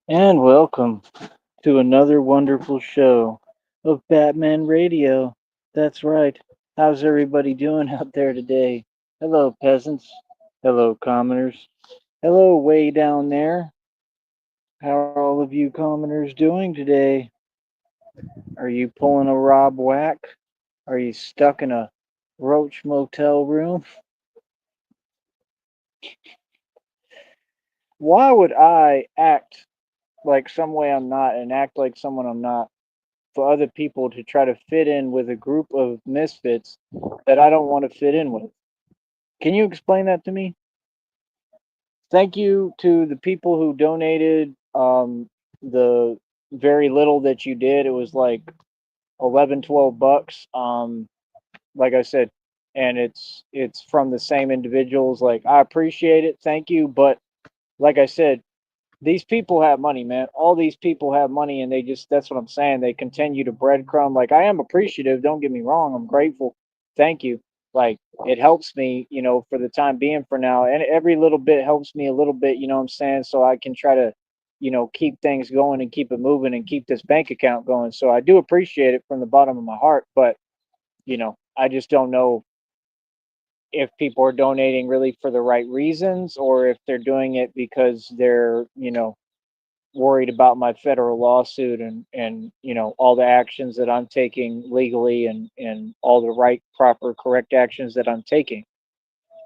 And welcome to another wonderful show of Batman Radio. That's right. How's everybody doing out there today? Hello, peasants. Hello, commoners. Hello, way down there. How are all of you commoners doing today? Are you pulling a Rob Whack? Are you stuck in a Roach motel room? Why would I act like some way I'm not and act like someone I'm not for other people to try to fit in with a group of misfits that I don't want to fit in with? Can you explain that to me? Thank you to the people who donated the very little that you did. It was like 11, 12 bucks. Like I said, and it's from the same individuals. Like, I appreciate it. Thank you. But like I said, these people have money, man. All these people have money, and they just, that's what I'm saying. They continue to breadcrumb. Like, I am appreciative. Don't get me wrong. I'm grateful. Thank you. Like, it helps me, for the time being for now. And every little bit helps me a little bit, you know what I'm saying? So I can try to, keep things going and keep it moving and keep this bank account going. So I do appreciate it from the bottom of my heart. But, I just don't know if people are donating really for the right reasons or if they're doing it because they're, worried about my federal lawsuit and all the actions that I'm taking legally and all the right proper correct actions that I'm taking.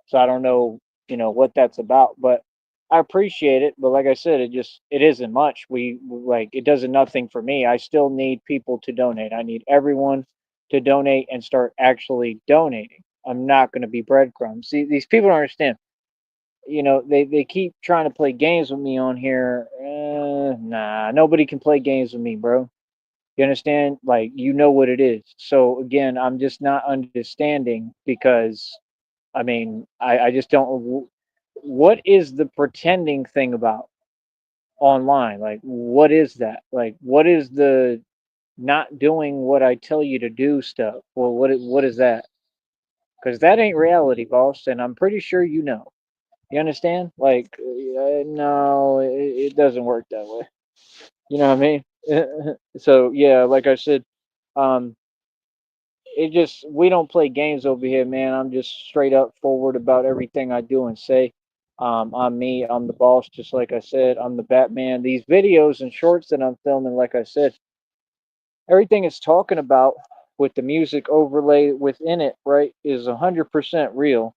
So I don't know, what that's about, but I appreciate it. But like I said, it isn't much. Like, it does nothing for me. I still need people to donate. I need everyone to donate and start actually donating. I'm not going to be breadcrumbs. See, these people don't understand. They keep trying to play games with me on here. Nah, nobody can play games with me, bro. You understand? Like, you know what it is. So again, I'm just not understanding because I just don't. What is the pretending thing about online? Like, what is that? Like, what is the not doing what I tell you to do stuff? Well, what is that? Because that ain't reality, boss, and I'm pretty sure you know. You understand? Like, no, it doesn't work that way. You know what I mean? So yeah, like I said, um, it just, we don't play games over here, man. I'm just straight up forward about everything I do and say. I'm me. I'm the boss, just like I said. I'm the Batman. These videos and shorts that I'm filming, like I said, everything it's talking about with the music overlay within it, right, is 100% real.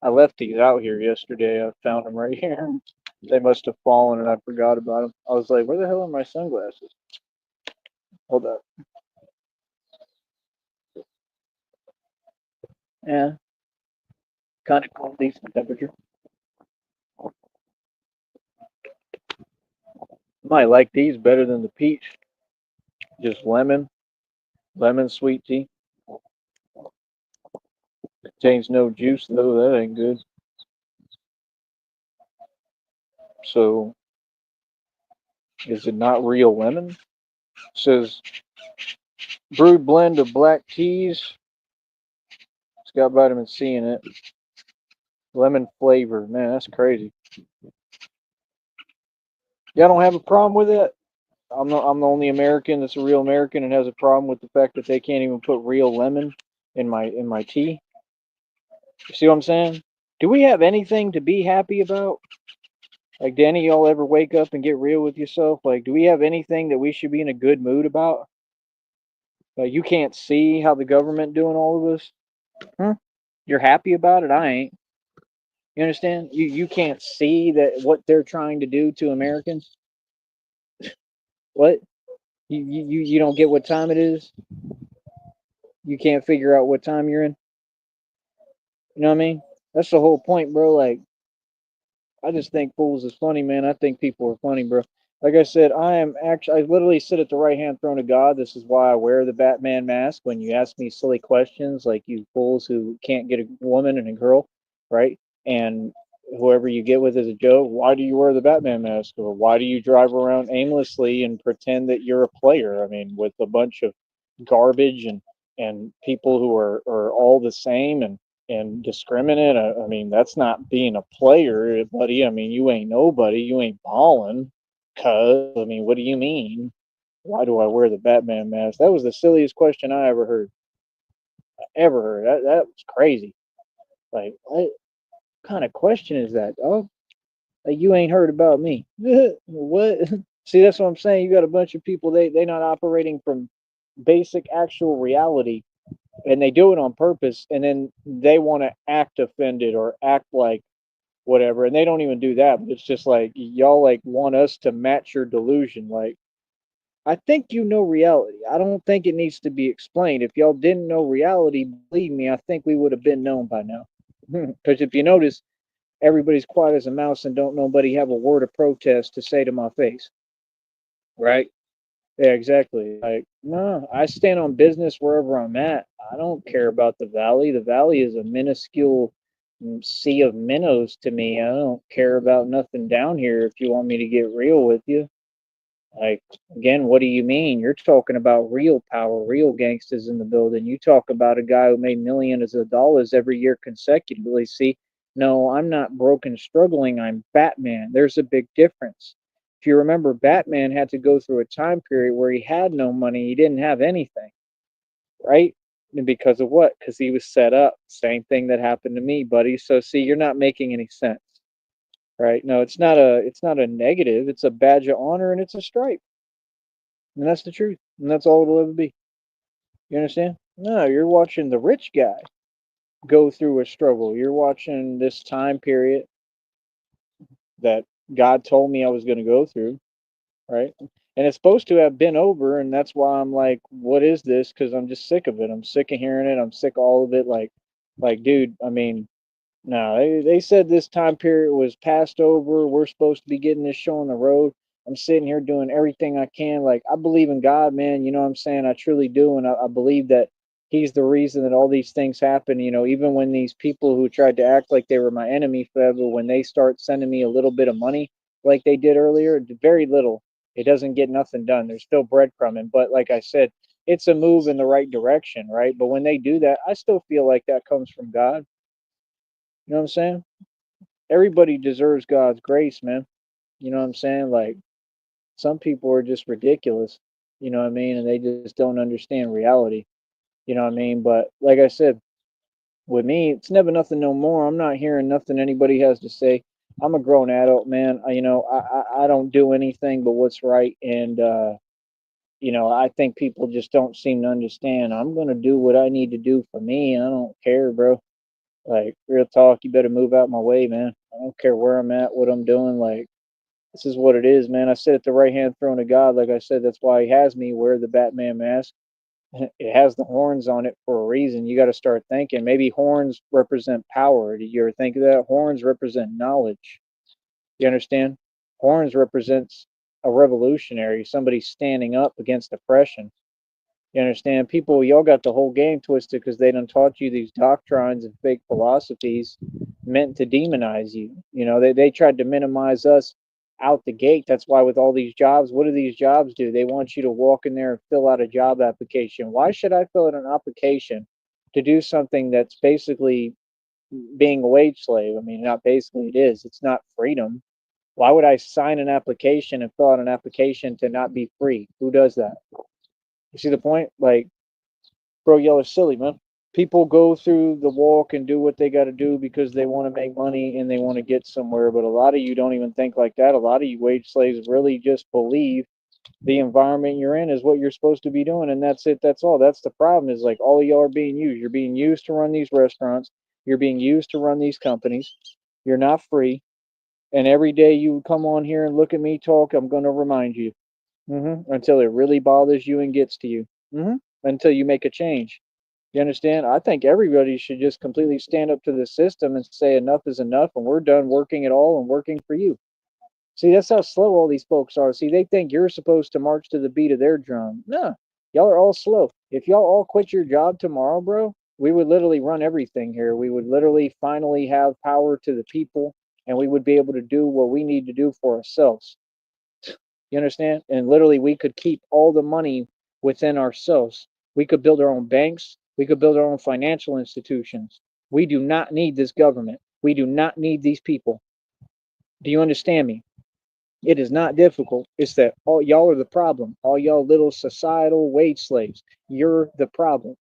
I left these out here yesterday. I found them right here. They must have fallen and I forgot about them. I was like, where the hell are my sunglasses? Hold up. Yeah, kind of cool, decent temperature. Might like these better than the peach. Just lemon sweet tea. Contains no juice though. That ain't good. So, is it not real lemon? It says brewed blend of black teas. It's got vitamin C in it. Lemon flavor. Man, that's crazy. Y'all don't have a problem with it? I'm the only American that's a real American and has a problem with the fact that they can't even put real lemon in my tea. You see what I'm saying? Do we have anything to be happy about? Like, do any of y'all ever wake up and get real with yourself? Like, do we have anything that we should be in a good mood about? Like, you can't see how the government doing all of this? Huh? You're happy about it? I ain't. You understand? You can't see that what they're trying to do to Americans? What? You don't get what time it is? You can't figure out what time you're in? You know what I mean? That's the whole point, bro. Like, I just think fools is funny, man. I think people are funny, bro. Like I said, I literally sit at the right hand throne of God. This is why I wear the Batman mask when you ask me silly questions like you fools who can't get a woman and a girl, right? And whoever you get with is a joke. Why do you wear the Batman mask? Or why do you drive around aimlessly and pretend that you're a player? I mean, with a bunch of garbage and people who are all the same and discriminate. I mean, that's not being a player, buddy. I mean, you ain't nobody. You ain't balling. Cuz, I mean, what do you mean? Why do I wear the Batman mask? That was the silliest question I ever heard. Ever heard. That was crazy. Like, what kind of question is that? Oh, like you ain't heard about me. What? See, that's what I'm saying. You got a bunch of people, they not operating from basic actual reality, and they do it on purpose, and then they want to act offended or act like whatever, and they don't even do that, but it's just like y'all like want us to match your delusion. Like, I think you know reality. I don't think it needs to be explained. If y'all didn't know reality, believe me, I think we would have been known by now. Because if you notice, everybody's quiet as a mouse and don't nobody have a word of protest to say to my face, right? Yeah, exactly. Like, no, I stand on business wherever I'm at. I don't care about the valley. The valley is a minuscule sea of minnows to me. I don't care about nothing down here if you want me to get real with you. Like, again, what do you mean? You're talking about real power, real gangsters in the building. You talk about a guy who made millions of dollars every year consecutively. See, no, I'm not broken, struggling. I'm Batman. There's a big difference. If you remember, Batman had to go through a time period where he had no money, he didn't have anything, right? And because of what? Because he was set up. Same thing that happened to me, buddy. So see, you're not making any sense, right? No, it's not a negative. It's a badge of honor and it's a stripe. And that's the truth. And that's all it'll ever be. You understand? No, you're watching the rich guy go through a struggle. You're watching this time period that God told me I was going to go through, right? And it's supposed to have been over. And that's why I'm like, what is this? Because I'm just sick of it. I'm sick of hearing it. I'm sick of all of it. Like, dude, I mean, no, they said this time period was passed over. We're supposed to be getting this show on the road. I'm sitting here doing everything I can. Like, I believe in God, man. You know what I'm saying? I truly do. And I believe that He's the reason that all these things happen. You know, even when these people who tried to act like they were my enemy forever, when they start sending me a little bit of money like they did earlier, very little, it doesn't get nothing done. There's still breadcrumbing. But like I said, it's a move in the right direction, right? But when they do that, I still feel like that comes from God. You know what I'm saying? Everybody deserves God's grace, man. You know what I'm saying? Like some people are just ridiculous. You know what I mean? And they just don't understand reality. You know what I mean? But like I said, with me, it's never nothing no more. I'm not hearing nothing anybody has to say. I'm a grown adult, man. I don't do anything but what's right, and I think people just don't seem to understand. I'm gonna do what I need to do for me. I don't care, bro. Like real talk, you better move out my way, man. I don't care where I'm at, what I'm doing. Like this is what it is, man. I sit at the right hand throne of God. Like I said, that's why He has me wear the Batman mask. It has the horns on it for a reason. You got to start thinking. Maybe horns represent power. Did you ever think of that? Horns represent knowledge. You understand? Horns represents a revolutionary, somebody standing up against oppression. You understand? People, y'all got the whole game twisted because they done taught you these doctrines and fake philosophies meant to demonize you. They tried to minimize us out the gate. That's why with all these jobs, what do these jobs do? They want you to walk in there and fill out a job application. Why should I fill out an application to do something that's basically being a wage slave? I mean, not basically, it is. It's not freedom. Why would I sign an application and fill out an application to not be free? Who does that? You see the point? Like, bro, y'all are silly, man. People go through the walk and do what they got to do because they want to make money and they want to get somewhere. But a lot of you don't even think like that. A lot of you wage slaves really just believe the environment you're in is what you're supposed to be doing. And that's it. That's all. That's the problem is like all of y'all are being used. You're being used to run these restaurants. You're being used to run these companies. You're not free. And every day you come on here and look at me talk, I'm going to remind you until it really bothers you and gets to you. Until you make a change. You understand? I think everybody should just completely stand up to the system and say enough is enough and we're done working at all and working for you. See, that's how slow all these folks are. See, they think you're supposed to march to the beat of their drum. No, y'all are all slow. If y'all all quit your job tomorrow, bro, we would literally run everything here. We would literally finally have power to the people and we would be able to do what we need to do for ourselves. You understand? And literally, we could keep all the money within ourselves. We could build our own banks. We could build our own financial institutions. We do not need this government. We do not need these people. Do you understand me? It is not difficult. It's that all y'all are the problem. All y'all little societal wage slaves. You're the problem.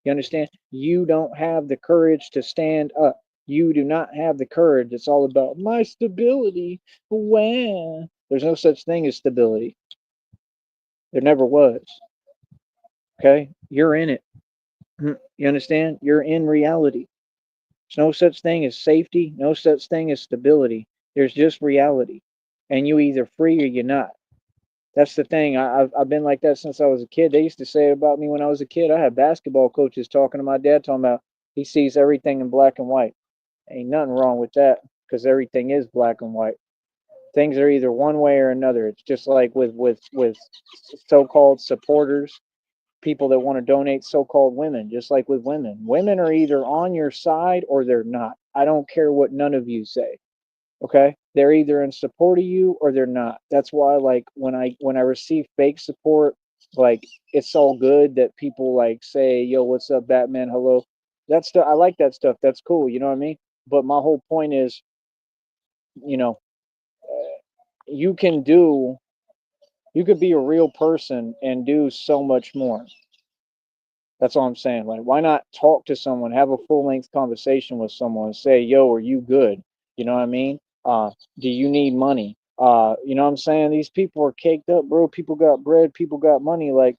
You understand? You don't have the courage to stand up. You do not have the courage. It's all about my stability. When there's no such thing as stability. There never was. Okay? You're in it. You understand? You're in reality. There's no such thing as safety, no such thing as stability. There's just reality. And you either free or you're not. That's the thing. I've been like that since I was a kid. They used to say it about me when I was a kid. I had basketball coaches talking to my dad, talking about he sees everything in black and white. Ain't nothing wrong with that because everything is black and white. Things are either one way or another. It's just like with so-called supporters, people that want to donate so-called women, just like with women. Women are either on your side or they're not. I don't care what none of you say. Okay, they're either in support of you or they're not. That's why, like, when I receive fake support, like, it's all good that people like say, yo, what's up, Batman, hello. That stuff, I like that stuff. That's cool, you know what I mean? But my whole point is, you know, you can do you could be a real person and do so much more. That's all I'm saying. Like, why not talk to someone, have a full length conversation with someone, say, "Yo, are you good?" You know what I mean? Do you need money? You know what I'm saying? These people are caked up, bro. People got bread. People got money. Like,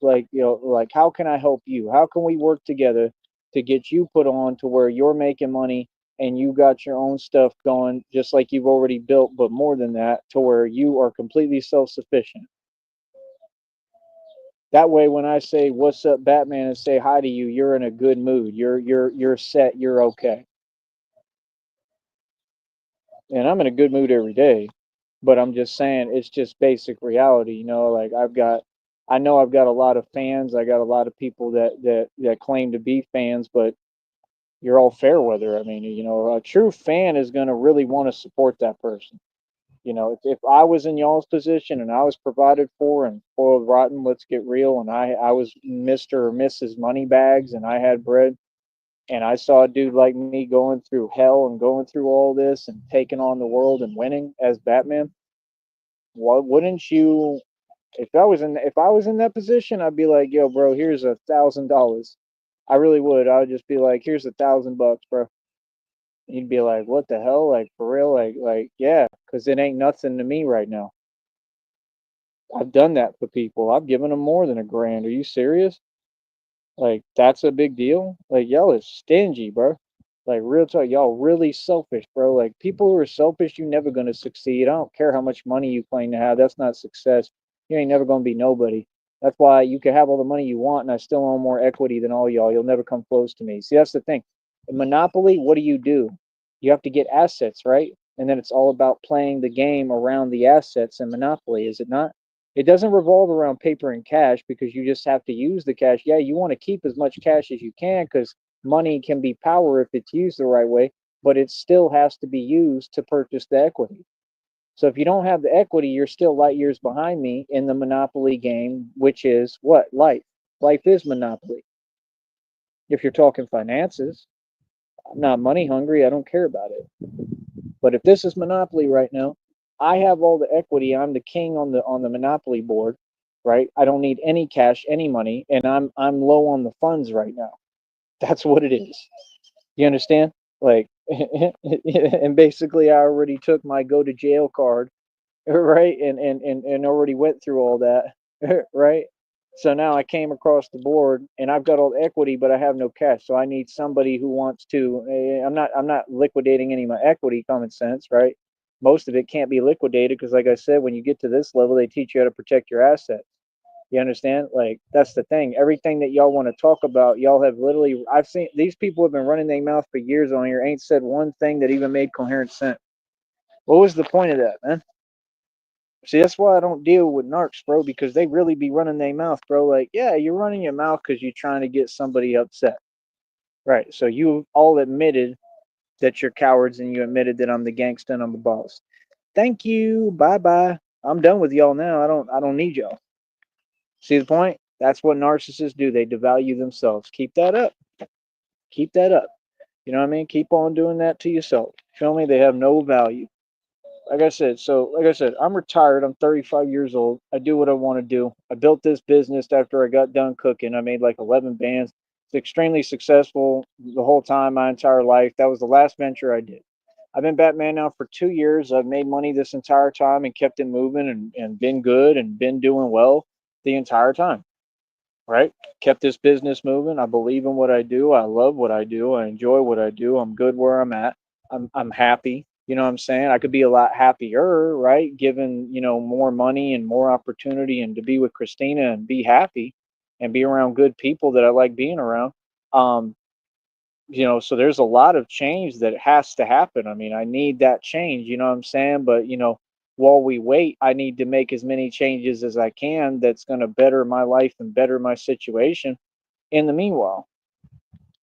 how can I help you? How can we work together to get you put on to where you're making money and you got your own stuff going, just like you've already built, but more than that, to where you are completely self sufficient. That way, when I say "What's up, Batman" and say hi to you, you're in a good mood. You're set. You're okay. And I'm in a good mood every day. But I'm just saying, it's just basic reality. Like I know I've got a lot of fans. I got a lot of people that claim to be fans, but you're all fair weather. I mean, a true fan is going to really want to support that person. If I was in y'all's position and I was provided for and spoiled rotten, let's get real, and I was Mr. or Mrs. Moneybags and I had bread, and I saw a dude like me going through hell and going through all this and taking on the world and winning as Batman, what wouldn't you? If I was in that position, I'd be like, yo, bro, here's $1,000. I really would. I would just be like, here's $1,000, bro. You'd be like, what the hell? Like, for real? Like, yeah, because it ain't nothing to me right now. I've done that for people. I've given them more than $1,000. Are you serious? Like, that's a big deal? Like, y'all is stingy, bro. Like, real talk, y'all really selfish, bro. Like, people who are selfish, you never gonna succeed. I don't care how much money you claim to have. That's not success. You ain't never gonna be nobody. That's why you can have all the money you want, and I still own more equity than all y'all. You'll never come close to me. See, that's the thing. In Monopoly, what do? You have to get assets, right? And then it's all about playing the game around the assets in Monopoly, is it not? It doesn't revolve around paper and cash because you just have to use the cash. Yeah, you want to keep as much cash as you can because money can be power if it's used the right way, but it still has to be used to purchase the equity. So if you don't have the equity, you're still light years behind me in the Monopoly game, which is what? Life. Life is Monopoly. If you're talking finances, I'm not money hungry. I don't care about it. But if this is Monopoly right now, I have all the equity. I'm the king on the Monopoly board, right? I don't need any cash, any money, and I'm low on the funds right now. That's what it is. You understand? Like, and basically, I already took my go to jail card, right? And already went through all that, right? So now I came across the board and I've got all the equity, but I have no cash. So I need somebody who wants to. I'm not liquidating any of my equity. Common sense, right? Most of it can't be liquidated because, like I said, when you get to this level, they teach you how to protect your assets. You understand? Like, that's the thing. Everything that y'all want to talk about, y'all have literally. I've seen these people have been running their mouth for years on here. Ain't said one thing that even made coherent sense. What was the point of that, man? See, that's why I don't deal with narcs, bro, because they really be running their mouth, bro. Like, yeah, you're running your mouth because you're trying to get somebody upset. Right. So you all admitted that you're cowards and you admitted that I'm the gangster and I'm the boss. Thank you. Bye bye. I'm done with y'all now. I don't need y'all. See the point? That's what narcissists do. They devalue themselves. Keep that up. Keep that up. You know what I mean? Keep on doing that to yourself. Feel me? They have no value. like I said, I'm retired. I'm 35 years old. I do what I want to do. I built this business after I got done cooking. I made like 11 bands. It's extremely successful the whole time, my entire life. That was the last venture I did. I've been Batman now for 2 years. I've made money this entire time and kept it moving and been good and been doing well the entire time, right? Kept this business moving. I believe in what I do. I love what I do. I enjoy what I do. I'm good where I'm at. I'm happy. You know what I'm saying? I could be a lot happier, right? Given, more money and more opportunity and to be with Christina and be happy and be around good people that I like being around. Um, so there's a lot of change that has to happen. I mean, I need that change, you know what I'm saying? But, while we wait, I need to make as many changes as I can that's going to better my life and better my situation in the meanwhile.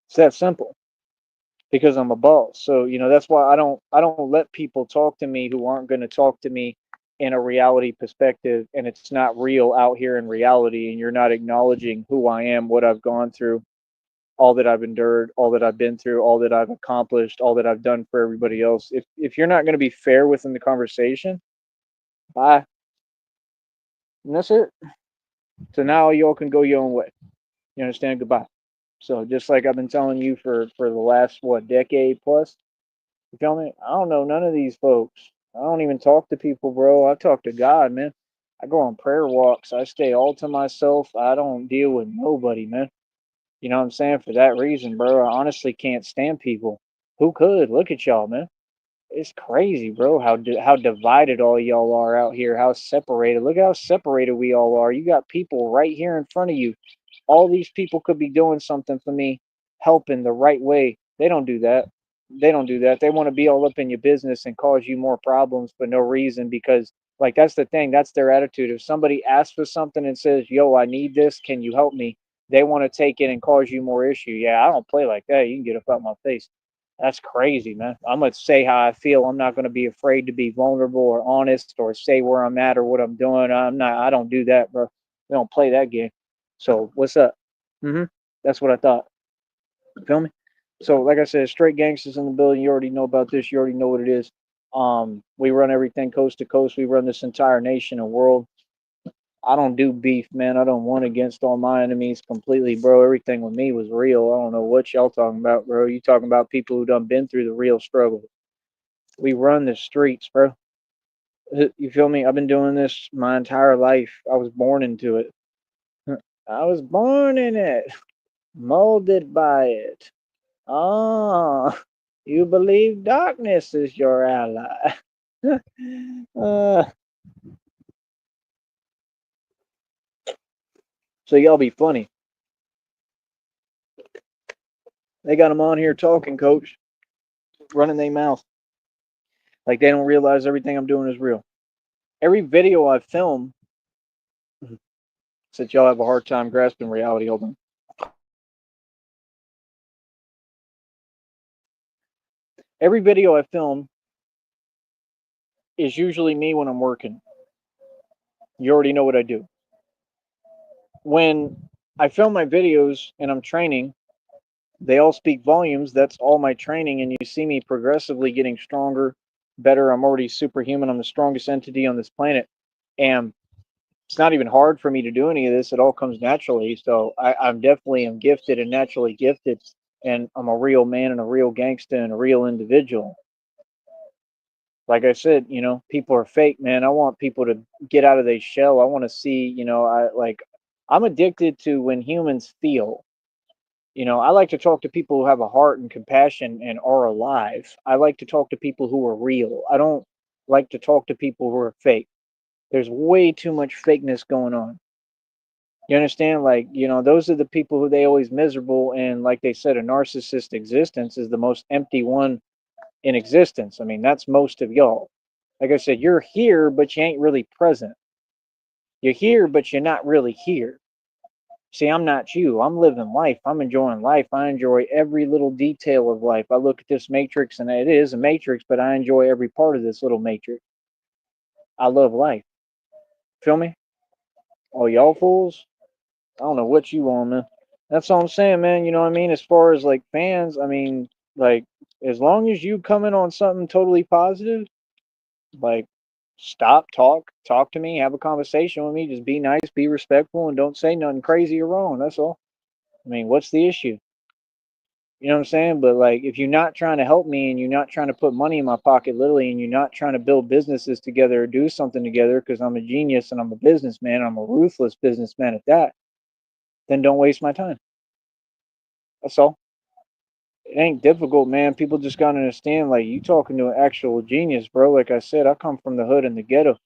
It's that simple because I'm a boss. So, that's why I don't let people talk to me who aren't going to talk to me in a reality perspective and it's not real out here in reality and you're not acknowledging who I am, what I've gone through, all that I've endured, all that I've been through, all that I've accomplished, all that I've done for everybody else. If you're not going to be fair within the conversation, bye. And that's it. So now y'all can go your own way. You understand? Goodbye. So just like I've been telling you for the last what decade plus, you feel me? I don't know none of these folks. I don't even talk to people, bro. I talk to God, man. I go on prayer walks. I stay all to myself. I don't deal with nobody, man. You know what I'm saying? For that reason, bro, I honestly can't stand people. Who could? Look at y'all, man. It's crazy, bro. How divided all y'all are out here. How separated. Look how separated we all are. You got people right here in front of you. All these people could be doing something for me, helping the right way. They don't do that. They don't do that. They want to be all up in your business and cause you more problems for no reason because, like, that's the thing. That's their attitude. If somebody asks for something and says, "Yo, I need this. Can you help me?" They want to take it and cause you more issue. Yeah, I don't play like that. You can get up out my face. That's crazy, man. I'm gonna say how I feel. I'm not gonna be afraid to be vulnerable or honest or say where I'm at or what I'm doing. I'm not. I don't do that, bro. We don't play that game. So what's up? Mm-hmm. That's what I thought. You feel me? So like I said, straight gangsters in the building. You already know about this. You already know what it is. We run everything coast to coast. We run this entire nation and world. I don't do beef, man. I don't want against all my enemies completely, bro. Everything with me was real. I don't know what y'all talking about, bro. You talking about people who done been through the real struggle. We run the streets, bro. You feel me? I've been doing this my entire life. I was born into it. I was born in it, molded by it. Ah, you believe darkness is your ally. uh, so y'all be funny. They got them on here talking, coach, running their mouth like they don't realize everything I'm doing is real. Every video I film, since y'all have a hard time grasping reality, hold on. Every video I film is usually me when I'm working. You already know what I do. When I film my videos and I'm training, they all speak volumes. That's all my training, and you see me progressively getting stronger, better. I'm already superhuman. I'm the strongest entity on this planet, and it's not even hard for me to do any of this. It all comes naturally. So I'm definitely am gifted and naturally gifted, and I'm a real man and a real gangster and a real individual. Like I said, people are fake, man. I want people to get out of their shell. I want to see, I'm addicted to when humans feel. I like to talk to people who have a heart and compassion and are alive. I like to talk to people who are real. I don't like to talk to people who are fake. There's way too much fakeness going on. You understand? Like, those are the people who they always miserable. And like they said, a narcissist existence is the most empty one in existence. I mean, that's most of y'all. Like I said, you're here, but you ain't really present. You're here, but you're not really here. See, I'm not you. I'm living life. I'm enjoying life. I enjoy every little detail of life. I look at this matrix, and it is a matrix, but I enjoy every part of this little matrix. I love life. Feel me? Oh, y'all fools? I don't know what you want, man. That's all I'm saying, man. You know what I mean? As far as like fans, I mean, like, as long as you come in on something totally positive, Like, stop, talk to me, have a conversation with me, just be nice, be respectful, and don't say nothing crazy or wrong. That's all. I mean, what's the issue? You know what I'm saying? But like, if you're not trying to help me and you're not trying to put money in my pocket, literally, and you're not trying to build businesses together or do something together, because I'm a genius and I'm a businessman, I'm a ruthless businessman at that, then don't waste my time. That's all. It ain't difficult, man. People just gotta understand. Like, you talking to an actual genius, bro. Like I said, I come from the hood and the ghetto.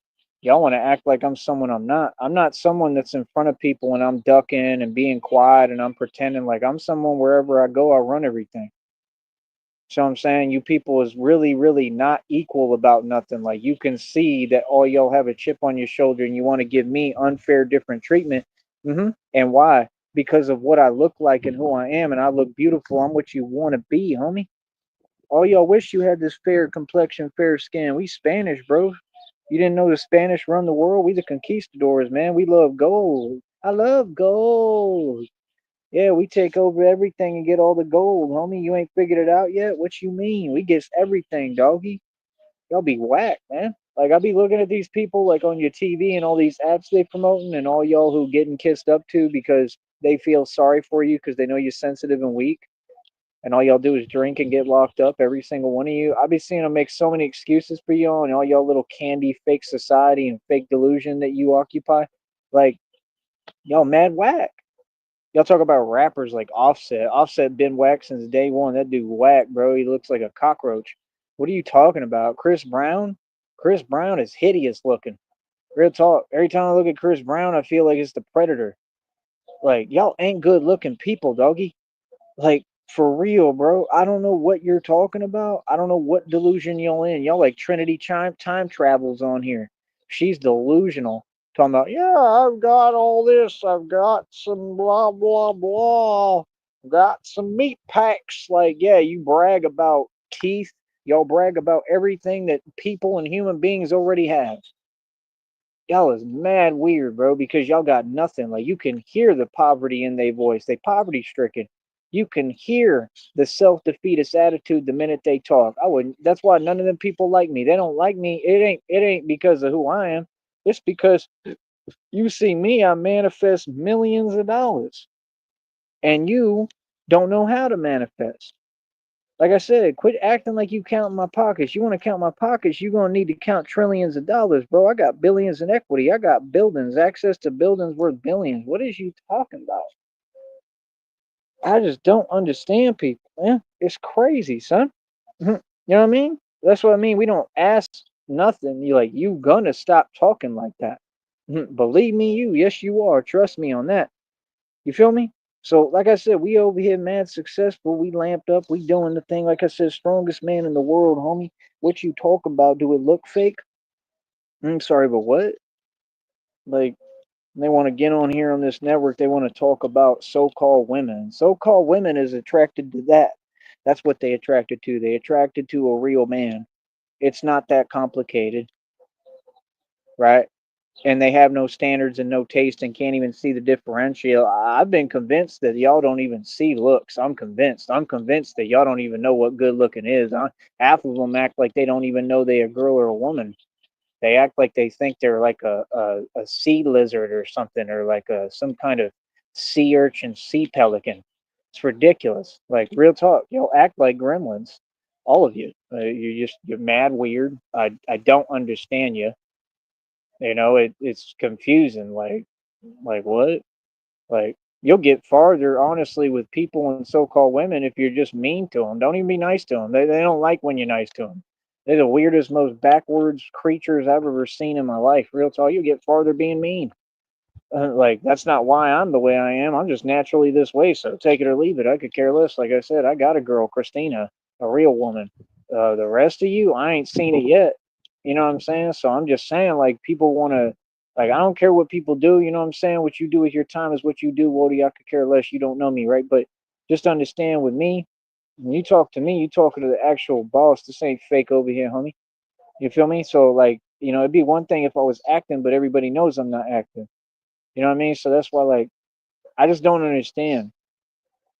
Y'all want to act like I'm someone I'm not. I'm not someone that's in front of people and I'm ducking and being quiet and I'm pretending. Like, I'm someone wherever I go, I run everything. So I'm saying, you people is really, really not equal about nothing. Like, you can see that all y'all have a chip on your shoulder and you want to give me unfair, different treatment. And why? Because of what I look like and who I am, and I look beautiful. I'm what you want to be, homie. All y'all wish you had this fair complexion, fair skin. We Spanish, bro. You didn't know the Spanish run the world? We the conquistadors, man. We love gold. I love gold. Yeah, we take over everything and get all the gold, homie. You ain't figured it out yet? What you mean? We gets everything, doggy. Y'all be whack, man. Like, I be looking at these people like on your TV and all these apps they promoting, and all y'all who getting kissed up to because they feel sorry for you because they know you're sensitive and weak, and all y'all do is drink and get locked up, every single one of you. I be seeing them make so many excuses for y'all and all y'all little candy fake society and fake delusion that you occupy. Like, y'all mad whack. Y'all talk about rappers like Offset. Offset been whack since day one. That dude whack, bro. He looks like a cockroach. What are you talking about? Chris Brown? Chris Brown is hideous looking. Real talk. Every time I look at Chris Brown, I feel like it's the Predator. Like, y'all ain't good looking people, doggy. Like, for real, bro. I don't know what you're talking about. I don't know what delusion y'all in. Y'all like Trinity time travels on here. She's delusional. Talking about, yeah, I've got all this. I've got some blah blah blah. Got some meat packs. Like, yeah, you brag about teeth. Y'all brag about everything that people and human beings already have. Y'all is mad weird, bro, because y'all got nothing. Like, you can hear the poverty in their voice. They poverty stricken. You can hear the self defeatist attitude the minute they talk. I wouldn't. That's why none of them people like me. They don't like me. It ain't because of who I am. It's because you see me. I manifest millions of dollars, and you don't know how to manifest. Like I said, quit acting like you count my pockets. You want to count my pockets, you're going to need to count trillions of dollars, bro. I got billions in equity. I got buildings, access to buildings worth billions. What is you talking about? I just don't understand people, man. It's crazy, son. You know what I mean? That's what I mean. We don't ask nothing. You like, you gonna stop talking like that. Believe me, you. Yes, you are. Trust me on that. You feel me? So, like I said, we over here mad successful. We lamped up. We doing the thing. Like I said, strongest man in the world, homie. What you talk about? Do it look fake? I'm sorry, but what? Like, they want to get on here on this network. They want to talk about so-called women. So-called women is attracted to that. That's what they attracted to. They attracted to a real man. It's not that complicated, right? And they have no standards and no taste and can't even see the differential. I've been convinced that y'all don't even see looks. I'm convinced. I'm convinced that y'all don't even know what good looking is. Half of them act like they don't even know they a girl or a woman. They act like they think they're like a sea lizard or something, or like some kind of sea urchin, sea pelican. It's ridiculous. Like, real talk. Y'all act like gremlins. All of you. You're mad weird. I don't understand you. It's confusing. Like what? Like, you'll get farther, honestly, with people and so-called women if you're just mean to them. Don't even be nice to them. They don't like when you're nice to them. They're the weirdest, most backwards creatures I've ever seen in my life. Real talk, you'll get farther being mean. Like, that's not why I'm the way I am. I'm just naturally this way. So take it or leave it. I could care less. Like I said, I got a girl, Christina, a real woman. The rest of you, I ain't seen it yet. You know what I'm saying? So I'm just saying, like, people want to, like, I don't care what people do. You know what I'm saying? What you do with your time is what you do. Wody, I could care less. You don't know me, right? But just understand, with me, when you talk to me, you talking to the actual boss. This ain't fake over here, homie. You feel me? So, like, it'd be one thing if I was acting, but everybody knows I'm not acting. You know what I mean? So that's why, like, I just don't understand.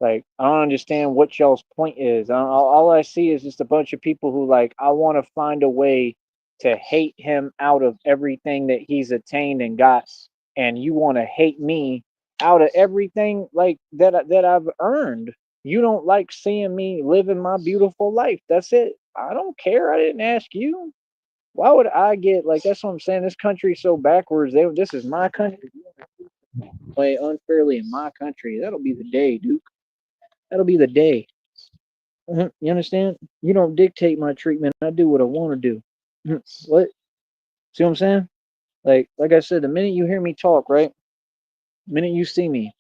Like, I don't understand what y'all's point is. All I see is just a bunch of people who, like, I want to find a way to hate him out of everything that he's attained and got, and you want to hate me out of everything like that I've earned. You don't like seeing me living my beautiful life. That's it. I don't care. I didn't ask you. Why would I get like that's what I'm saying? This country's so backwards. This is my country. Play unfairly in my country. That'll be the day, Duke. That'll be the day. You understand? You don't dictate my treatment. I do what I want to do. What? See what I'm saying? Like I said, the minute you hear me talk, right? The minute you see me,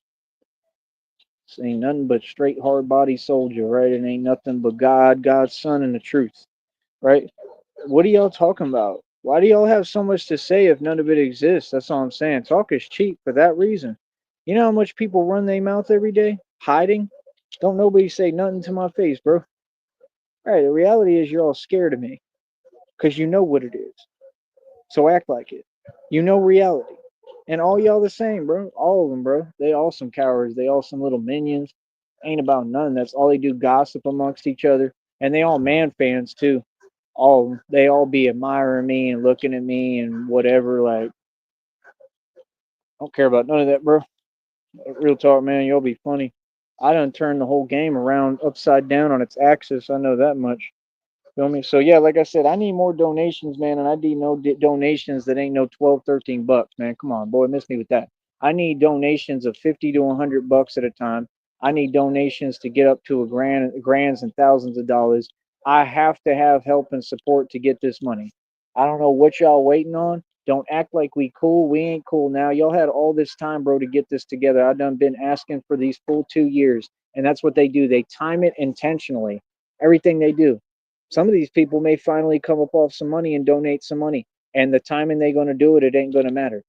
this ain't nothing but straight hard body soldier, right? It ain't nothing but God, God's son, and the truth, right? What are y'all talking about? Why do y'all have so much to say if none of it exists? That's all I'm saying. Talk is cheap for that reason. You know how much people run their mouth every day? Hiding? Don't nobody say nothing to my face, bro. All right, the reality is you're all scared of me because you know what it is. So act like it. You know reality. And all y'all the same, bro. All of them, bro. They all some cowards. They all some little minions. Ain't about none. That's all they do, gossip amongst each other. And they all man fans too. All they all be admiring me and looking at me and whatever. Like, I don't care about none of that, bro. Real talk, man. Y'all be funny. I done turned the whole game around upside down on its axis. I know that much. Feel me? So yeah, like I said, I need more donations, man, and I need no donations that ain't no 12, 13 bucks, man. Come on, boy, miss me with that. I need donations of 50 to 100 bucks at a time. I need donations to get up to a grands and thousands of dollars. I have to have help and support to get this money. I don't know what y'all waiting on. Don't act like we cool. We ain't cool now. Y'all had all this time, bro, to get this together. I done been asking for these full 2 years, and that's what they do. They time it intentionally. Everything they do. Some of these people may finally come up off some money and donate some money. And the timing they gonna do it, it ain't gonna matter.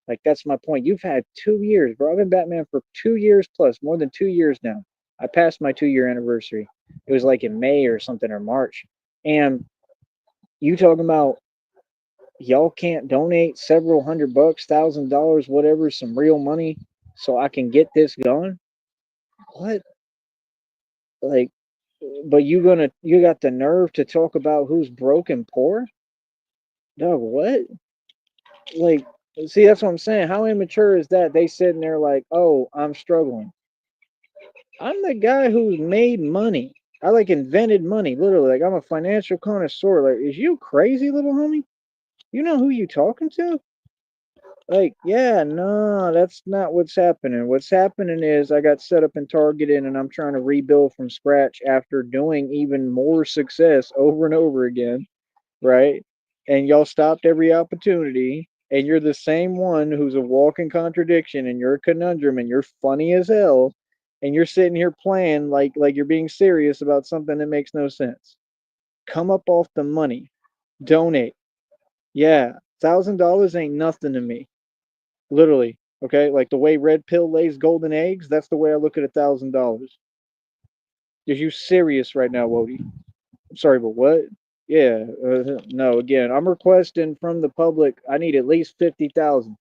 Like that's my point. You've had 2 years, bro. I've been Batman for 2 years plus, more than 2 years now. I passed my 2 year anniversary. It was like in May or something or March. And you talking about y'all can't donate several $100, $1,000, whatever, some real money so I can get this going? What? Like, but you got the nerve to talk about who's broke and poor? Dog, what? Like, see, that's what I'm saying. How immature is that? They sitting there like, oh, I'm struggling. I'm the guy who's made money. I like invented money, literally. Like I'm a financial connoisseur. Like, is you crazy, little homie? You know who you talking to? Like, yeah, no, that's not what's happening. What's happening is I got set up and targeted, and I'm trying to rebuild from scratch after doing even more success over and over again, right? And y'all stopped every opportunity, and you're the same one who's a walking contradiction, and you're a conundrum, and you're funny as hell, and you're sitting here playing like you're being serious about something that makes no sense. Come up off the money, donate. Yeah, $1,000 ain't nothing to me, literally. Okay, like the way Red Pill lays golden eggs, that's the way I look at $1,000. Is you serious right now, Wody? I'm sorry, but what? Yeah, no. Again, I'm requesting from the public. I need at least 50,000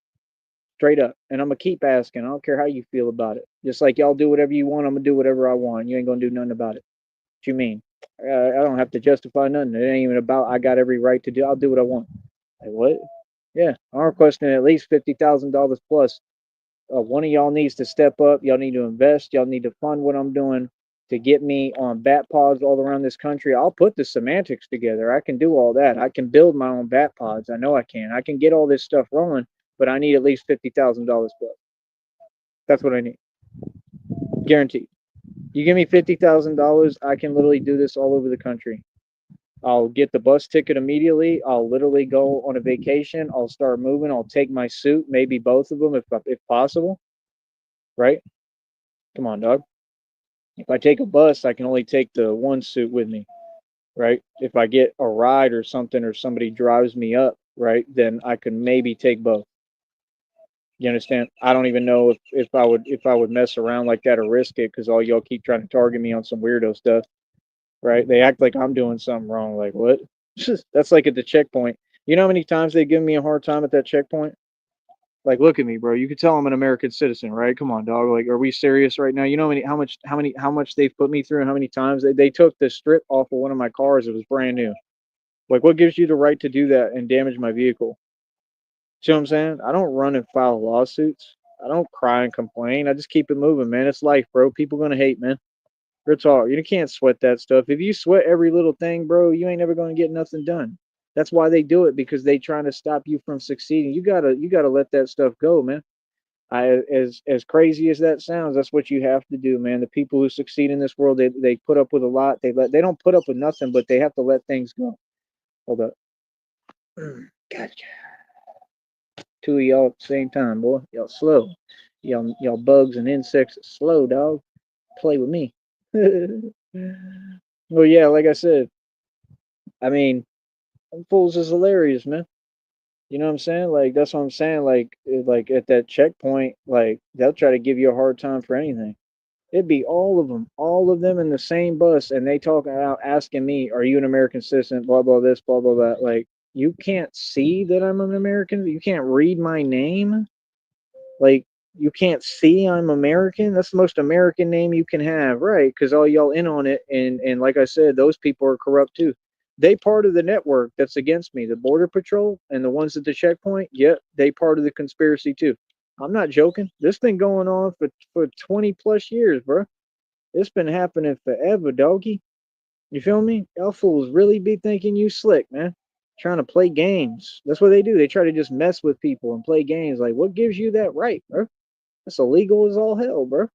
straight up, and I'm gonna keep asking. I don't care how you feel about it. Just like y'all do whatever you want, I'm gonna do whatever I want. You ain't gonna do nothing about it. What you mean? I don't have to justify nothing. It ain't even about. I got every right to do. I'll do what I want. Like what? Yeah, I'm requesting at least $50,000 plus. One of y'all needs to step up. Y'all need to invest. Y'all need to fund what I'm doing to get me on bat pods all around this country. I'll put the semantics together. I can do all that. I can build my own bat pods. I know I can. I can get all this stuff rolling, but I need at least $50,000 plus. That's what I need. Guaranteed. You give me $50,000, I can literally do this all over the country. I'll get the bus ticket immediately. I'll literally go on a vacation. I'll start moving. I'll take my suit, maybe both of them if possible. Right? Come on, dog. If I take a bus, I can only take the one suit with me, right? If I get a ride or something or somebody drives me up, right, then I can maybe take both. You understand? I don't even know if I would mess around like that or risk it because all y'all keep trying to target me on some weirdo stuff, right? They act like I'm doing something wrong. Like what? That's like at the checkpoint. You know how many times they give me a hard time at that checkpoint? Like, look at me, bro. You could tell I'm an American citizen, right? Come on, dog. Like, are we serious right now? You know how much they've put me through and how many times they took the strip off of one of my cars. It was brand new. Like, what gives you the right to do that and damage my vehicle? See what I'm saying? I don't run and file lawsuits. I don't cry and complain. I just keep it moving, man. It's life, bro. People gonna hate, man. Real talk. You can't sweat that stuff. If you sweat every little thing, bro, you ain't never gonna get nothing done. That's why they do it, because they trying to stop you from succeeding. You gotta let that stuff go, man. As crazy as that sounds, that's what you have to do, man. The people who succeed in this world, they put up with a lot. They don't put up with nothing, but they have to let things go. Hold up. Gotcha. Two of y'all at the same time, boy. Y'all slow. Y'all bugs and insects are slow, dog. Play with me. Well, yeah, like I said, I mean, fools is hilarious, man. You know what I'm saying? Like that's what I'm saying. Like at that checkpoint, like they'll try to give you a hard time for anything. It'd be all of them in the same bus, and they talking out asking me, "Are you an American citizen?" Blah blah this, blah blah that. Like you can't see that I'm an American. You can't read my name. Like you can't see I'm American. That's the most American name you can have, right? Because all y'all in on it, and like I said, those people are corrupt too. They part of the network that's against me. The border patrol and the ones at the checkpoint, yep, they part of the conspiracy too. I'm not joking. This been going on for 20 plus years, bro. It's been happening forever, doggy. You feel me? Y'all fools really be thinking you slick, man. Trying to play games. That's what they do. They try to just mess with people and play games. Like, what gives you that right, bro? That's illegal as all hell, bro.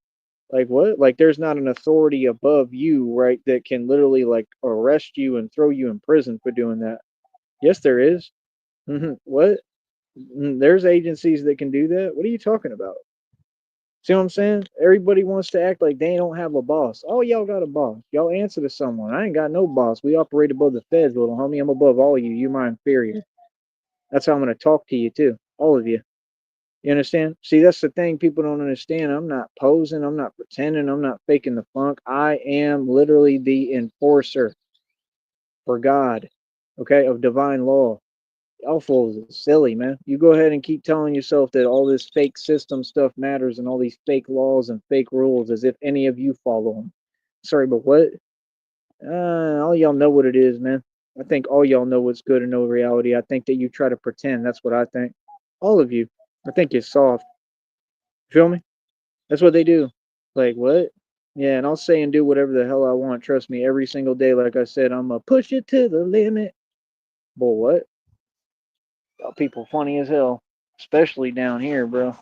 Like, what? Like, there's not an authority above you, right, that can literally, like, arrest you and throw you in prison for doing that. Yes, there is. What? There's agencies that can do that. What are you talking about? See what I'm saying? Everybody wants to act like they don't have a boss. Oh, y'all got a boss. Y'all answer to someone. I ain't got no boss. We operate above the feds, little homie. I'm above all of you. You're my inferior. That's how I'm going to talk to you, too. All of you. You understand? See, that's the thing people don't understand. I'm not posing. I'm not pretending. I'm not faking the funk. I am literally the enforcer for God, okay, of divine law. Y'all fools is silly, man. You go ahead and keep telling yourself that all this fake system stuff matters and all these fake laws and fake rules as if any of you follow them. Sorry, but what? All y'all know what it is, man. I think all y'all know what's good and no reality. I think that you try to pretend. That's what I think. All of you. I think you're soft. Feel me? That's what they do. Like, what? Yeah, and I'll say and do whatever the hell I want. Trust me, every single day, like I said, I'm going to push it to the limit. Boy, what? Y'all people funny as hell, especially down here, bro,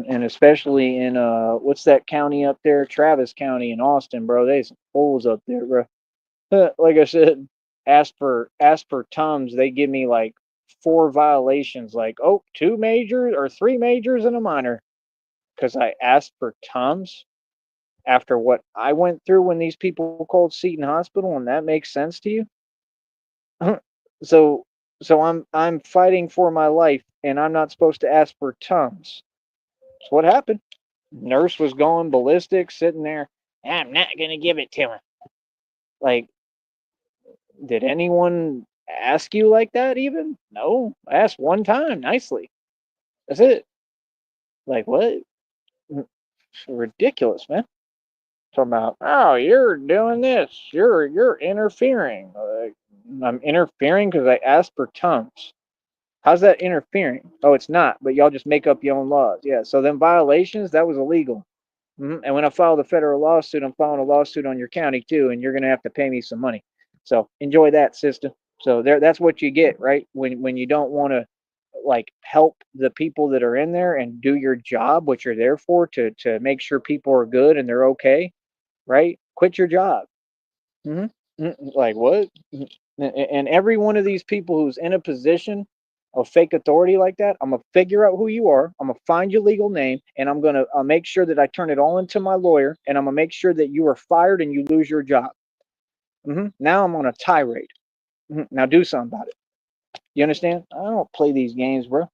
and especially in what's that county up there? Travis County in Austin, bro. They some fools up there, bro. Like I said, ask for Tums, they give me like 4 violations, like two majors or 3 majors and a minor, because I asked for Tums after what I went through when these people called Seton Hospital, and that makes sense to you? so so I'm fighting for my life, and I'm not supposed to ask for Tums. So what happened? Nurse was going ballistic, sitting there. I'm not gonna give it to him. Like, did anyone ask you like that? Even no. I asked one time nicely. That's it. Like what? It's ridiculous, man. Talking about, oh, you're doing this. You're interfering. I'm interfering because I asked for Tums. How's that interfering? Oh, it's not, but y'all just make up your own laws. Yeah, so then violations, that was illegal. And when I file the federal lawsuit, I'm filing a lawsuit on your county too, and you're going to have to pay me some money. So enjoy that, sister. So that's what you get, right? When you don't want to like help the people that are in there and do your job, what you're there for, to make sure people are good and they're okay, right? Quit your job. hmm Like what? And every one of these people who's in a position of fake authority like that, I'm gonna figure out who you are. I'm gonna find your legal name, and I'm gonna make sure that I turn it all into my lawyer, and I'm gonna make sure that you are fired and you lose your job. Now I'm on a tirade. Now do something about it. You understand? I don't play these games, bro.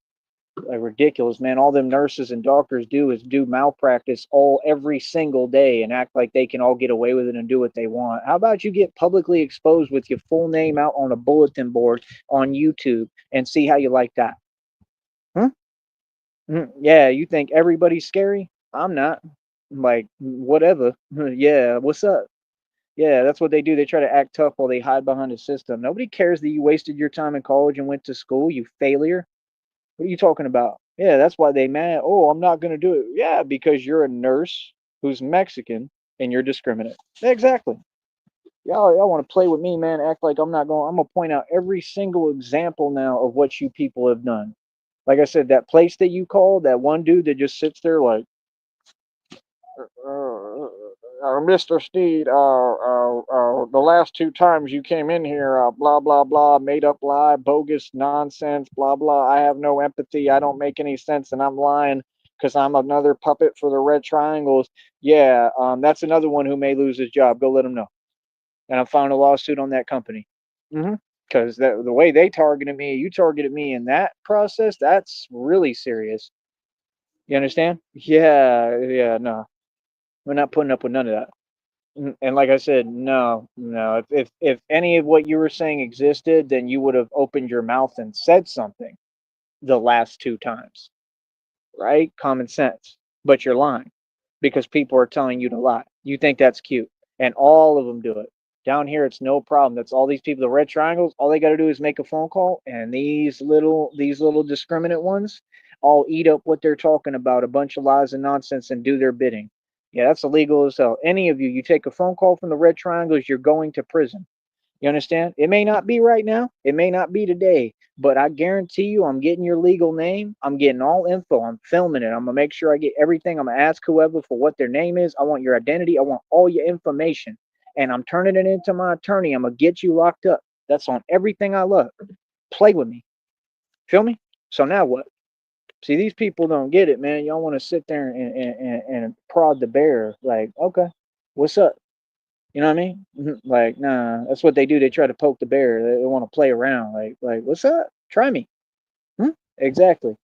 Like ridiculous, man. All them nurses and doctors do is do malpractice every single day and act like they can all get away with it and do what they want. How about you get publicly exposed with your full name out on a bulletin board on YouTube and see how you like that? Huh? Yeah, you think everybody's scary? I'm not. Like, whatever. Yeah, what's up? Yeah, that's what they do. They try to act tough while they hide behind a system. Nobody cares that you wasted your time in college and went to school, you failure. What are you talking about? Yeah, that's why they mad. Oh, I'm not gonna do it. Yeah, because you're a nurse who's Mexican and you're discriminate. Exactly. Y'all want to play with me, man? Act like I'm not going. I'm gonna point out every single example now of what you people have done. Like I said, that place that you called, that one dude that just sits there like, Mr. Steed, the last two times you came in here, blah, blah, blah, made up lie, bogus nonsense, blah, blah. I have no empathy. I don't make any sense, and I'm lying because I'm another puppet for the red triangles. Yeah, that's another one who may lose his job. Go let him know. And I'm filing a lawsuit on that company. Because the way they targeted me, you targeted me in that process, that's really serious. You understand? Yeah, yeah, no. We're not putting up with none of that. And like I said, no, no. If any of what you were saying existed, then you would have opened your mouth and said something the last two times, right? Common sense. But you're lying because people are telling you to lie. You think that's cute, and all of them do it. Down here, it's no problem. That's all these people. The red triangles. All they got to do is make a phone call, and these little discriminant ones all eat up what they're talking about, a bunch of lies and nonsense, and do their bidding. Yeah, that's illegal as hell. Any of you, you take a phone call from the red triangles, you're going to prison. You understand? It may not be right now. It may not be today, but I guarantee you, I'm getting your legal name. I'm getting all info. I'm filming it. I'm gonna make sure I get everything. I'm gonna ask whoever for what their name is. I want your identity. I want all your information, and I'm turning it into my attorney. I'm gonna get you locked up. That's on everything I love. Play with me. Feel me? So now what? See, these people don't get it, man. Y'all want to sit there and prod the bear. Like, okay, what's up? You know what I mean? Like, nah, that's what they do. They try to poke the bear. They want to play around. Like, what's up? Try me. Hmm? Exactly.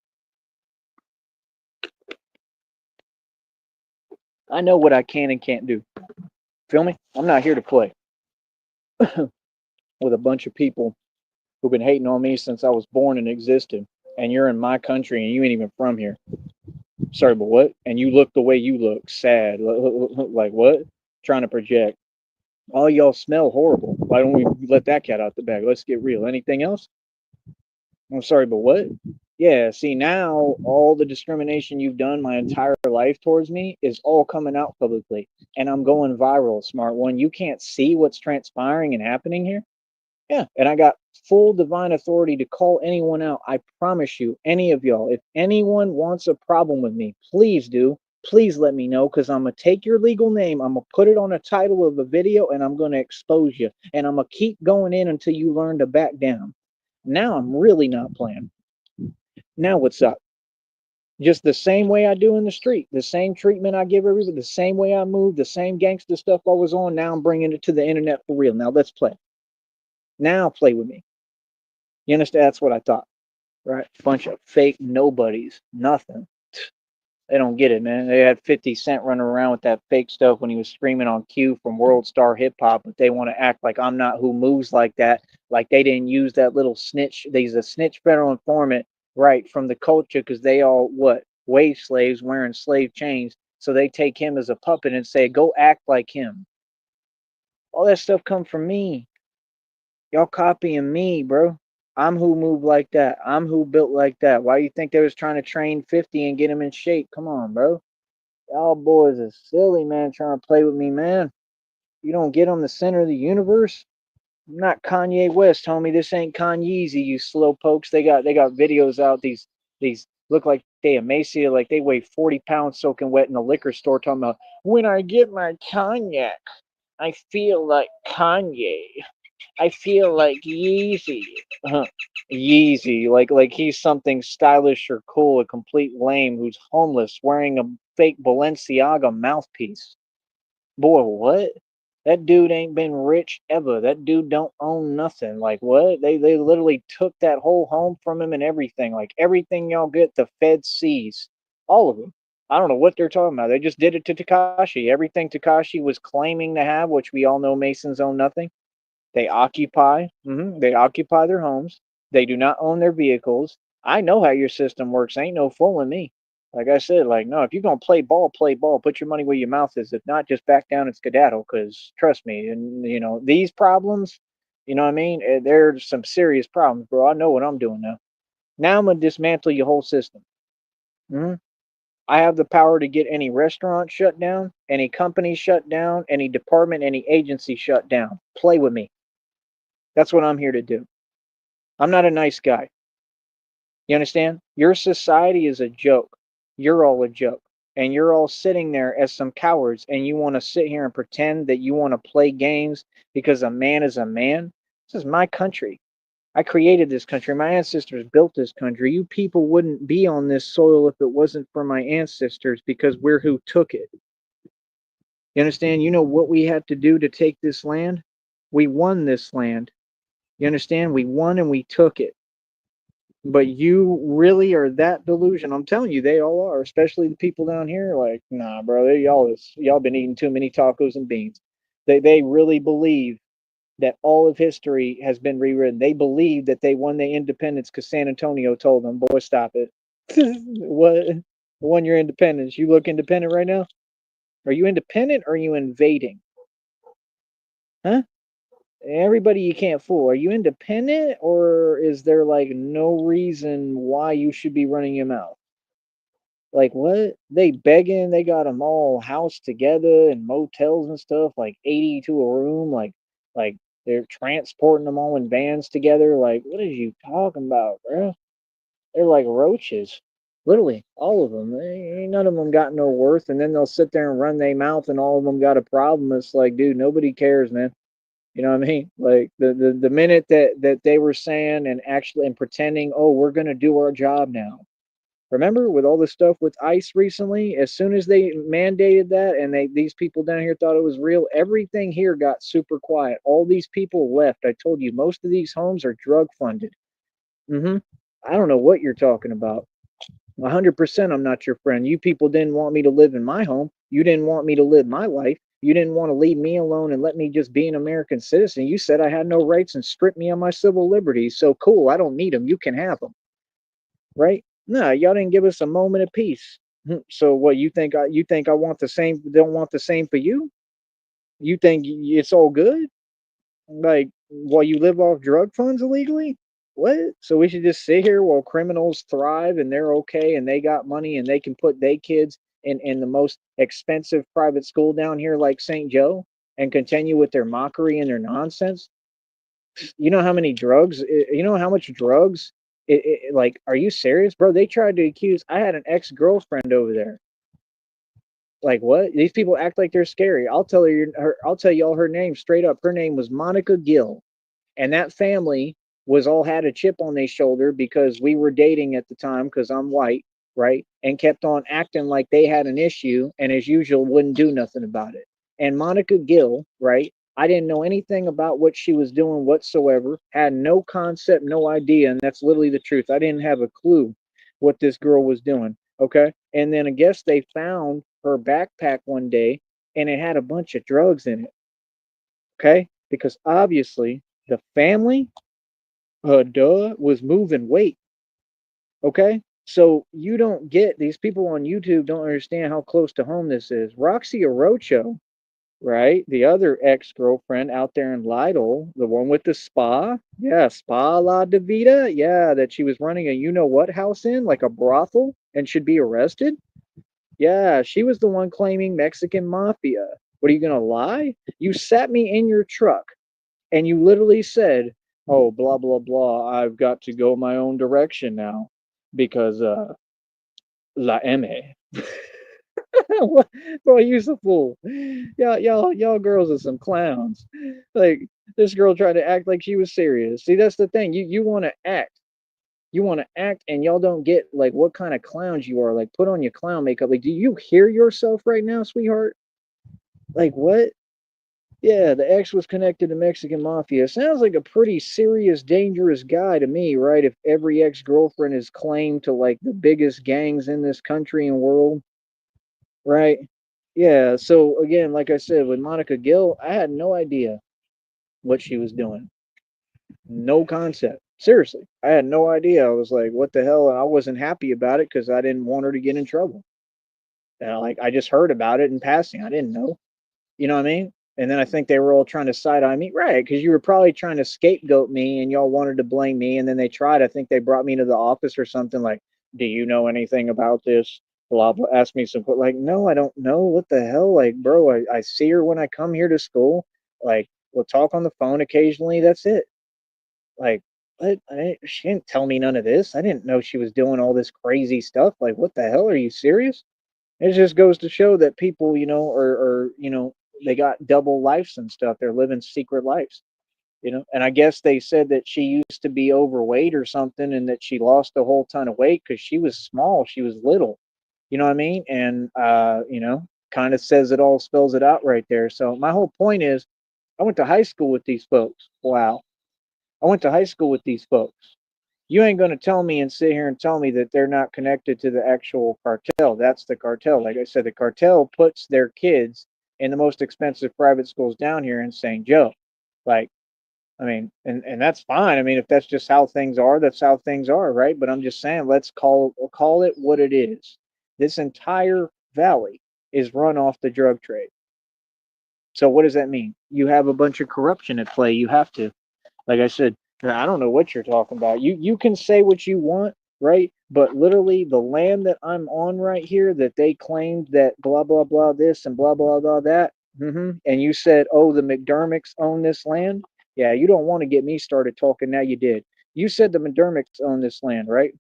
I know what I can and can't do. Feel me? I'm not here to play with a bunch of people who've been hating on me since I was born and existed. And you're in my country and you ain't even from here. Sorry, but what? And you look the way you look, sad. Like what? Trying to project. All y'all smell horrible. Why don't we let that cat out the bag? Let's get real. Anything else? I'm sorry, but what? Yeah, see, now all the discrimination you've done my entire life towards me is all coming out publicly. And I'm going viral, smart one. You can't see what's transpiring and happening here? Yeah. And I got full divine authority to call anyone out. I promise you, any of y'all, if anyone wants a problem with me, please do. Please let me know because I'm going to take your legal name. I'm going to put it on a title of a video and I'm going to expose you. And I'm going to keep going in until you learn to back down. Now I'm really not playing. Now what's up? Just the same way I do in the street, the same treatment I give everybody, the same way I move, the same gangster stuff I was on. Now I'm bringing it to the internet for real. Now let's play. Now play with me. You understand? That's what I thought, right? Bunch of fake nobodies, nothing. They don't get it, man. They had 50 Cent running around with that fake stuff when he was screaming on Q from World Star Hip Hop, but they want to act like I'm not who moves like that. Like they didn't use that little snitch. He's a snitch federal informant, right, from the culture because they all, what, wage slaves wearing slave chains. So they take him as a puppet and say, go act like him. All that stuff come from me. Y'all copying me, bro. I'm who moved like that. I'm who built like that. Why you think they was trying to train 50 and get him in shape? Come on, bro. Y'all boys are silly, man, trying to play with me, man. You don't get on the center of the universe? I'm not Kanye West, homie. This ain't Kanyeezy, you slow pokes. They got videos out, these look like they emaciated, like they weigh 40 pounds soaking wet in a liquor store talking about when I get my cognac, I feel like Kanye. I feel like Yeezy. Yeezy, like he's something stylish or cool, a complete lame who's homeless wearing a fake Balenciaga mouthpiece. Boy, what? That dude ain't been rich ever. That dude don't own nothing. Like what? They literally took that whole home from him and everything. Like everything y'all get, the Fed sees. All of them. I don't know what they're talking about. They just did it to Takashi. Everything Takashi was claiming to have, which we all know Masons own nothing. They occupy their homes. They do not own their vehicles. I know how your system works. Ain't no fooling me. Like I said, like, no, if you're gonna play ball, play ball. Put your money where your mouth is. If not, just back down and skedaddle. Because trust me, and these problems, you know what I mean? There's some serious problems, bro. I know what I'm doing now. Now I'm gonna dismantle your whole system. Hmm. I have the power to get any restaurant shut down, any company shut down, any department, any agency shut down. Play with me. That's what I'm here to do. I'm not a nice guy. You understand? Your society is a joke. You're all a joke. And you're all sitting there as some cowards, and you want to sit here and pretend that you want to play games because a man is a man. This is my country. I created this country. My ancestors built this country. You people wouldn't be on this soil if it wasn't for my ancestors because we're who took it. You understand? You know what we had to do to take this land? We won this land. You understand? We won and we took it. But you really are that delusional. I'm telling you, they all are, especially the people down here. Like, nah, bro, y'all been eating too many tacos and beans. They really believe that all of history has been rewritten. They believe that they won their independence because San Antonio told them, boy, stop it. What? Won your independence? You look independent right now? Are you independent or are you invading? Huh? Everybody you can't fool. Are you independent or is there like no reason why you should be running your mouth? Like what? They begging, they got them all housed together in motels and stuff, like 80 to a room, like they're transporting them all in vans together. Like, what are you talking about, bro? They're like roaches. Literally, all of them. Ain't none of them got no worth, and then they'll sit there and run their mouth, and all of them got a problem. It's like, dude, nobody cares, man. You know what I mean? Like the minute that they were saying and actually and pretending, oh, we're gonna do our job now. Remember with all the stuff with ICE recently, as soon as they mandated that and these people down here thought it was real, everything here got super quiet. All these people left. I told you most of these homes are drug funded. Hmm. I don't know what you're talking about. 100% I'm not your friend. You people didn't want me to live in my home. You didn't want me to live my life. You didn't want to leave me alone and let me just be an American citizen. You said I had no rights and stripped me of my civil liberties. So cool, I don't need them. You can have them, right? No, y'all didn't give us a moment of peace. So what you think I want the same? Don't want the same for you? You think it's all good? Like while you live off drug funds illegally? What? So we should just sit here while criminals thrive and they're okay and they got money and they can put their kids in the most expensive private school down here like St. Joe and continue with their mockery and their nonsense? You know how many drugs? You know how much drugs? Like, are you serious, bro? They tried to accuse. I had an ex-girlfriend over there. Like what? These people act like they're scary. I'll tell you all her name straight up. Her name was Monica Gill, and that family was all had a chip on their shoulder because we were dating at the time because I'm white, right? And kept on acting like they had an issue, and as usual, wouldn't do nothing about it. And Monica Gill, right? I didn't know anything about what she was doing whatsoever. Had no concept, no idea, and that's literally the truth. I didn't have a clue what this girl was doing. Okay, and then I guess they found her backpack one day, and it had a bunch of drugs in it. Okay, because obviously the family, was moving weight. Okay, so you don't get these people on YouTube don't understand how close to home this is. Roxy Orocho, right? The other ex girlfriend out there in Lytle, the one with the spa, yeah, Spa La Davida, yeah, that she was running a you know what house in, like a brothel, and should be arrested. Yeah, she was the one claiming Mexican mafia. What are you gonna lie? You sat me in your truck and you literally said, "Oh, blah blah blah. I've got to go my own direction now because la M." Boy, you's a fool. Y'all girls are some clowns. Like this girl tried to act like she was serious. See, that's the thing. You want to act. You want to act, and y'all don't get like what kind of clowns you are. Like, put on your clown makeup. Like, do you hear yourself right now, sweetheart? Like, what? Yeah, the ex was connected to Mexican mafia. Sounds like a pretty serious, dangerous guy to me, right? If every ex-girlfriend is claimed to like the biggest gangs in this country and world, right? Yeah, so again, like I said, with Monica Gill, I had no idea what she was doing. No concept. Seriously, I had no idea. I was like, "What the hell?" And I wasn't happy about it because I didn't want her to get in trouble. And like, I just heard about it in passing. I didn't know. You know what I mean? And then I think they were all trying to side eye me, right? Because you were probably trying to scapegoat me, and y'all wanted to blame me. And then they tried. I think they brought me to the office or something. Like, do you know anything about this? Blah blah. Ask me some. Like, no, I don't know. What the hell? Like, bro, I see her when I come here to school. Like, we'll talk on the phone occasionally. That's it. Like, what? She didn't tell me none of this. I didn't know she was doing all this crazy stuff. Like, what the hell? Are you serious? It just goes to show that people, they got double lives and stuff. They're living secret lives, And I guess they said that she used to be overweight or something, and that she lost a whole ton of weight because she was small, she was little. You know what I mean? And kind of says it all, spells it out right there. So my whole point is, I went to high school with these folks. Wow, I went to high school with these folks. You ain't going to tell me and sit here and tell me that they're not connected to the actual cartel. That's the cartel. Like I said, the cartel puts their kids in the most expensive private schools down here in St. Joe. Like, I mean, and that's fine. I mean, if that's just how things are, that's how things are, right? But I'm just saying, let's call it what it is. This entire valley is run off the drug trade. So what does that mean? You have a bunch of corruption at play. You have to. Like I said, I don't know what you're talking about. You can say what you want, right? But literally, the land that I'm on right here, that they claimed that blah blah blah this and blah blah blah that, and you said, oh, the McDermicks own this land. Yeah, you don't want to get me started talking. Now you did. You said the McDermicks own this land, right?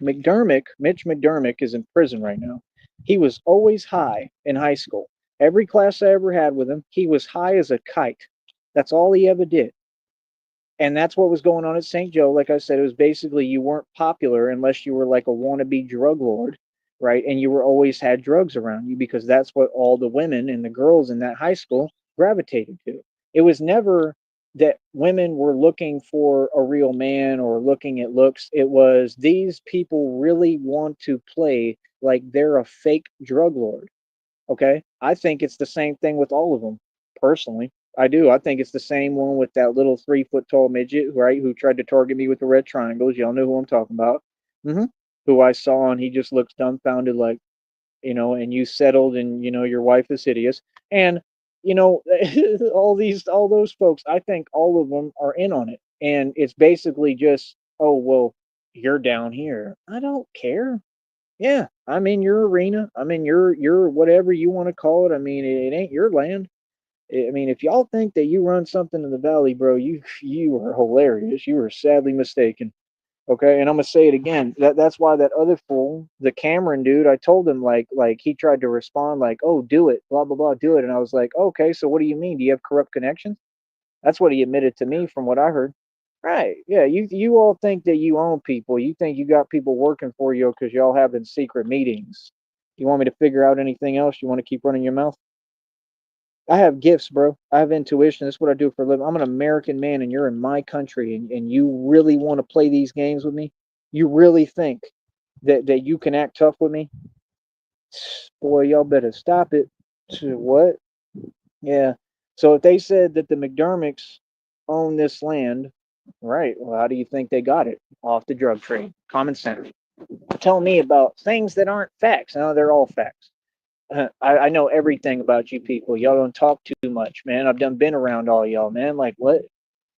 Mitch McDermott, is in prison right now. He was always high in high school. Every class I ever had with him, he was high as a kite. That's all he ever did. And that's what was going on at St. Joe. Like I said, it was basically you weren't popular unless you were like a wannabe drug lord, right? And you were always had drugs around you because that's what all the women and the girls in that high school gravitated to. It was never that women were looking for a real man or looking at looks. It was these people really want to play like they're a fake drug lord. Okay. I think it's the same thing with all of them, personally. I do. I think it's the same one with that little 3 foot tall midget, right? Who tried to target me with the red triangles. Y'all know who I'm talking about. hmm Who I saw, and he just looks dumbfounded, like, and you settled, and, your wife is hideous. And, you know, all those folks, I think all of them are in on it. And it's basically just, oh, well, you're down here. I don't care. Yeah, I'm in your arena. I'm in your whatever you want to call it. I mean, it ain't your land. I mean, if y'all think that you run something in the valley, bro, you are hilarious. You are sadly mistaken. Okay, and I'm gonna say it again. That's why that other fool, the Cameron dude, I told him like he tried to respond like, "Oh, do it, blah blah blah, do it," and I was like, "Okay, so what do you mean? Do you have corrupt connections?" That's what he admitted to me from what I heard. Right. Yeah. You all think that you own people. You think you got people working for you because y'all having secret meetings. You want me to figure out anything else? You want to keep running your mouth? I have gifts, bro. I have intuition. That's what I do for a living. I'm an American man, and you're in my country, and you really want to play these games with me? You really think that you can act tough with me? Boy, y'all better stop it. What? Yeah. So if they said that the McDermicks own this land, right? Well, how do you think they got it? Off the drug trade. Common sense. Tell me about things that aren't facts. No, they're all facts. I know everything about you people. Y'all don't talk too much, man. I've done been around all y'all, man. Like what?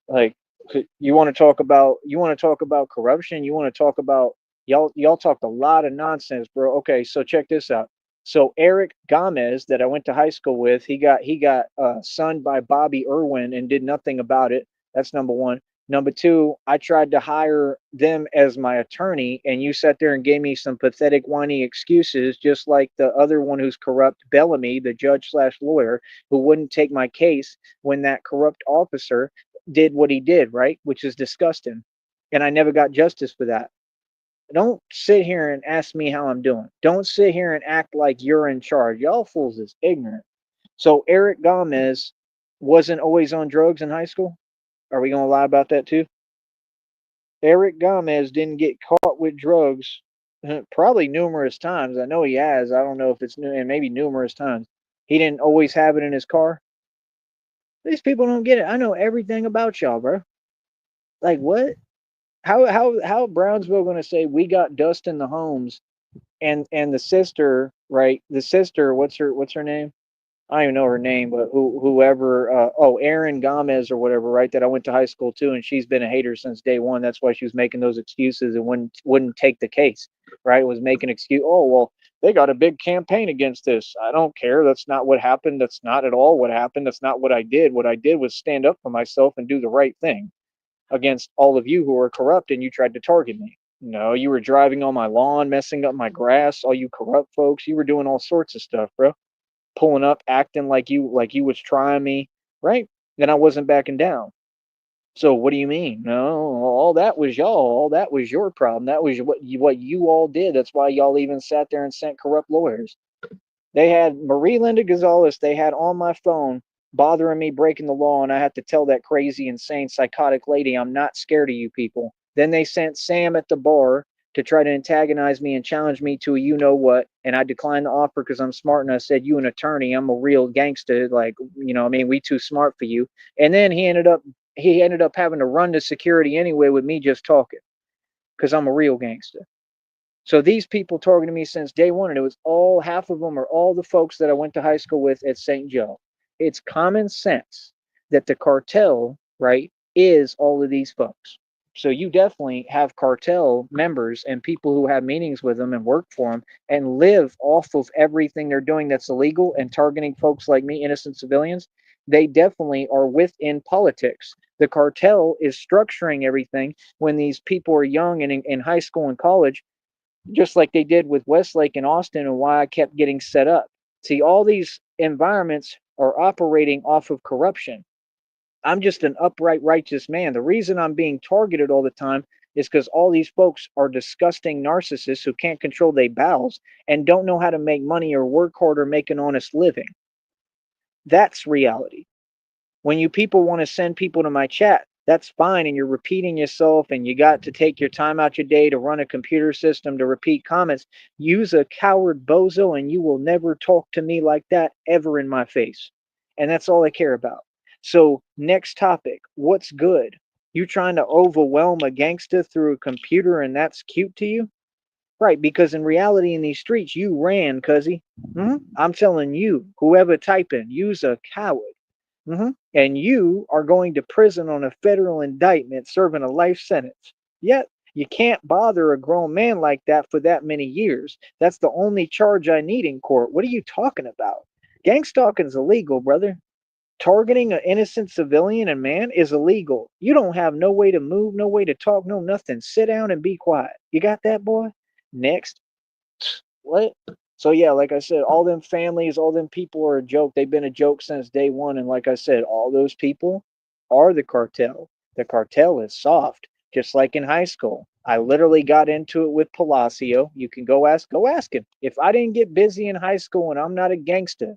Like you want to talk about corruption? You want to talk about y'all talked a lot of nonsense, bro. Okay, so check this out. So Eric Gomez that I went to high school with, he got sunned by Bobby Irwin and did nothing about it. That's number one. Number two, I tried to hire them as my attorney, and you sat there and gave me some pathetic, whiny excuses, just like the other one who's corrupt, Bellamy, the judge slash lawyer, who wouldn't take my case when that corrupt officer did what he did, right? Which is disgusting. And I never got justice for that. Don't sit here and ask me how I'm doing. Don't sit here and act like you're in charge. Y'all fools is ignorant. So Eric Gomez wasn't always on drugs in high school. Are we going to lie about that too? Eric Gomez didn't get caught with drugs probably numerous times. I know he has. I don't know if it's new and maybe numerous times. He didn't always have it in his car. These people don't get it. I know everything about y'all, bro. Like what? How Brownsville going to say we got dust in the homes, and the sister, right? The sister, what's her name? I don't even know her name, but whoever, Erin Gomez or whatever, right? That I went to high school too, and she's been a hater since day one. That's why she was making those excuses and wouldn't take the case, right? Was making excuse. Oh well, they got a big campaign against this. I don't care. That's not what happened. That's not at all what happened. That's not what I did. What I did was stand up for myself and do the right thing against all of you who are corrupt, and you tried to target me. No, you were driving on my lawn, messing up my grass. All you corrupt folks, you were doing all sorts of stuff, bro, pulling up, acting like you was trying me, right? Then I wasn't backing down. So what do you mean? No, all that was y'all. All that was your problem. That was what you all did. That's why y'all even sat there and sent corrupt lawyers. They had Marie Linda Gonzalez, they had on my phone bothering me breaking the law, and I had to tell that crazy, insane, psychotic lady, I'm not scared of you people. Then they sent Sam at the bar to try to antagonize me and challenge me to a you know what, and I declined the offer because I'm smart, and I said, you an attorney, I'm a real gangster, like, I mean, we too smart for you. And then he ended up having to run to security anyway with me just talking because I'm a real gangster. So these people targeted me since day one, and it was all half of them are all the folks that I went to high school with at St. Joe. It's common sense that the cartel, right, is all of these folks. So you definitely have cartel members and people who have meetings with them and work for them and live off of everything they're doing that's illegal and targeting folks like me, innocent civilians. They definitely are within politics. The cartel is structuring everything when these people are young and in high school and college, just like they did with Westlake and Austin, and why I kept getting set up. See, all these environments are operating off of corruption. I'm just an upright, righteous man. The reason I'm being targeted all the time is because all these folks are disgusting narcissists who can't control their bowels and don't know how to make money or work hard or make an honest living. That's reality. When you people want to send people to my chat, that's fine. And you're repeating yourself and you got to take your time out your day to run a computer system to repeat comments. Use a coward bozo and you will never talk to me like that ever in my face. And that's all I care about. So, next topic, what's good? You trying to overwhelm a gangster through a computer and that's cute to you? Right, because in reality, in these streets, you ran, cuzzy. I'm telling you, whoever typing, you's a coward. And you are going to prison on a federal indictment serving a life sentence. Yet, you can't bother a grown man like that for that many years. That's the only charge I need in court. What are you talking about? Gang stalking is illegal, brother. Targeting an innocent civilian and man is illegal. You don't have no way to move, no way to talk, no nothing. Sit down and be quiet. You got that, boy? Next. What? So yeah, like I said, all them families, all them people are a joke. They've been a joke since day one. And like I said, all those people are the cartel. The cartel is soft, just like in high school. I literally got into it with Palacio. You can go ask him. If I didn't get busy in high school and I'm not a gangster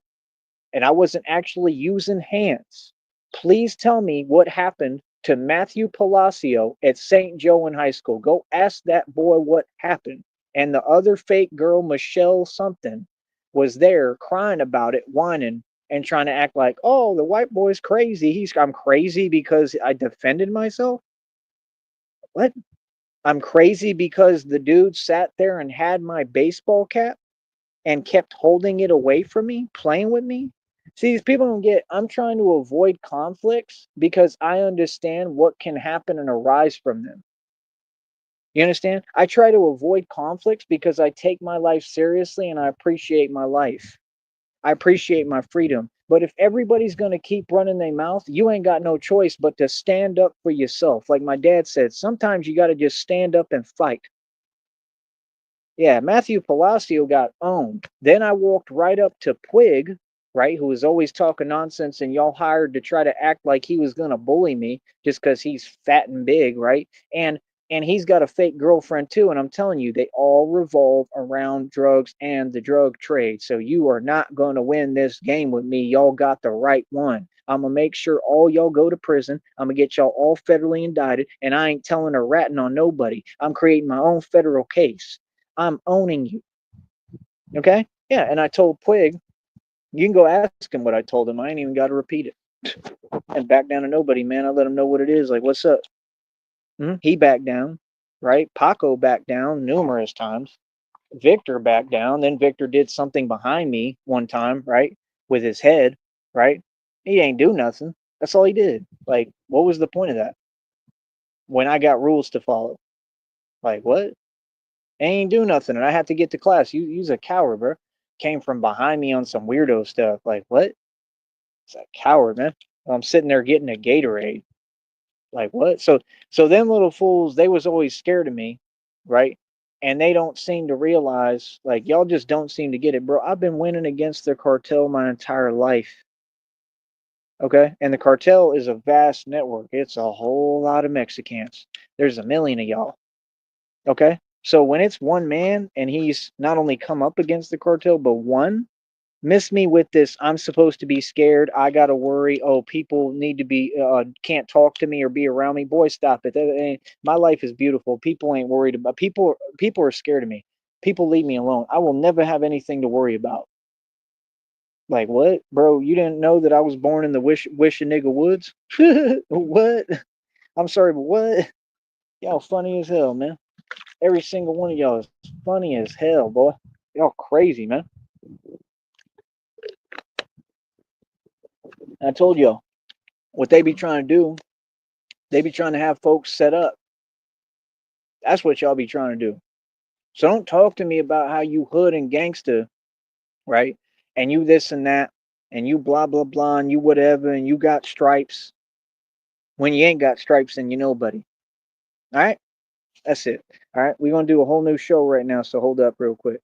and I wasn't actually using hands, please tell me what happened to Matthew Palacio at St. Joe in high school. Go ask that boy what happened. And the other fake girl, Michelle something, was there crying about it, whining and trying to act like, oh, the white boy's crazy. I'm crazy because I defended myself. What? I'm crazy because the dude sat there and had my baseball cap and kept holding it away from me, playing with me. See, these people don't get, I'm trying to avoid conflicts because I understand what can happen and arise from them. You understand? I try to avoid conflicts because I take my life seriously and I appreciate my life. I appreciate my freedom. But if everybody's going to keep running their mouth, you ain't got no choice but to stand up for yourself. Like my dad said, sometimes you got to just stand up and fight. Yeah, Matthew Palacio got owned. Then I walked right up to Puig, right, who was always talking nonsense, and y'all hired to try to act like he was gonna bully me just because he's fat and big, right? And he's got a fake girlfriend too, and I'm telling you, they all revolve around drugs and the drug trade. So you are not gonna win this game with me. Y'all got the right one. I'm gonna make sure all y'all go to prison. I'm gonna get y'all all federally indicted, and I ain't telling or ratting on nobody. I'm creating my own federal case. I'm owning you. Okay? Yeah. And I told Puig, you can go ask him what I told him. I ain't even got to repeat it. And back down to nobody, man. I let him know what it is. Like, what's up? He backed down, right? Paco backed down numerous times. Victor backed down. Then Victor did something behind me one time, right? With his head, right? He ain't do nothing. That's all he did. Like, what was the point of that? When I got rules to follow. Like, what? Ain't do nothing. And I had to get to class. You's a coward, bro. Came from behind me on some weirdo stuff. Like, what? It's a coward, man. I'm sitting there getting a Gatorade. Like what? So them little fools, they was always scared of me, right? And they don't seem to realize, like y'all just don't seem to get it, bro. I've been winning against the cartel my entire life. Okay? And the cartel is a vast network. It's a whole lot of Mexicans. There's a million of y'all. Okay? So when it's one man and he's not only come up against the cartel, but one, miss me with this. I'm supposed to be scared. I gotta worry. Oh, people need to be can't talk to me or be around me. Boy, stop it. My life is beautiful. People ain't worried about people. People are scared of me. People leave me alone. I will never have anything to worry about. Like what, bro? You didn't know that I was born in the wish a nigga woods? What? I'm sorry, but what? Y'all funny as hell, man. Every single one of y'all is funny as hell, boy. Y'all crazy, man. I told y'all what they be trying to do. They be trying to have folks set up. That's what y'all be trying to do. So don't talk to me about how you hood and gangster, right? And you this and that, and you blah blah blah, and you whatever, and you got stripes. When you ain't got stripes, then you nobody. All right, that's it. All right, we're gonna do a whole new show right now. So hold up real quick.